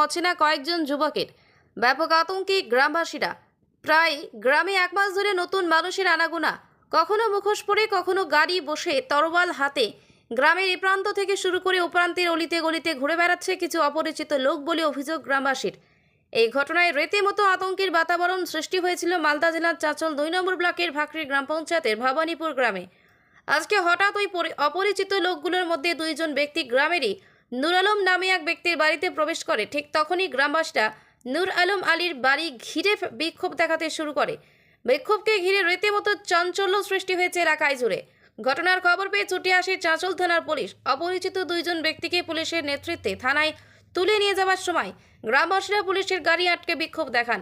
অচেনা কয়েকজন যুবকের। ব্যাপক আতঙ্কে গ্রামবাসীরা। প্রায় গ্রামে এক মাস ধরে নতুন মানুষের আনাগোনা। কখনো মুখোশ পরে, কখনো গাড়ি বসে তরোয়াল হাতে গ্রামের এ প্রান্ত থেকে শুরু করে ও প্রান্তের অলিতে গলিতে ঘুরে বেড়াচ্ছে কিছু অপরিচিত লোক বলে অভিযোগ গ্রামবাসীর। এই ঘটনায় রীতিমতো আতঙ্কের বাতাবরণ সৃষ্টি হয়েছিল মালদা জেলার চাঁচল 2 নম্বর ব্লকের ভাকরি গ্রাম পঞ্চায়েতের ভবানীপুর গ্রামে। আজকে হঠাৎ ওই অপরিচিত লোকগুলোর মধ্যে দুইজন ব্যক্তি গ্রামেরই নূর আলম নামে এক ব্যক্তির বাড়িতে প্রবেশ করে। ঠিক তখনই গ্রামবাসীরা নূর আলম আলীর বাড়ি ঘিরে বিক্ষোভ দেখাতে শুরু করে। বিক্ষোভকে ঘিরে রীতিমতো চাঞ্চল্য সৃষ্টি হয়েছে এলাকায় জুড়ে। ঘটনার খবর পেয়ে ছুটে আসে চাঁচল থানার পুলিশ। অপরিচিত দুইজন ব্যক্তিকে পুলিশের নেতৃত্বে থানায় তুলে নিয়ে যাওয়ার সময় গ্রামবাসীরা পুলিশের গাড়ি আটকে বিক্ষোভ দেখান।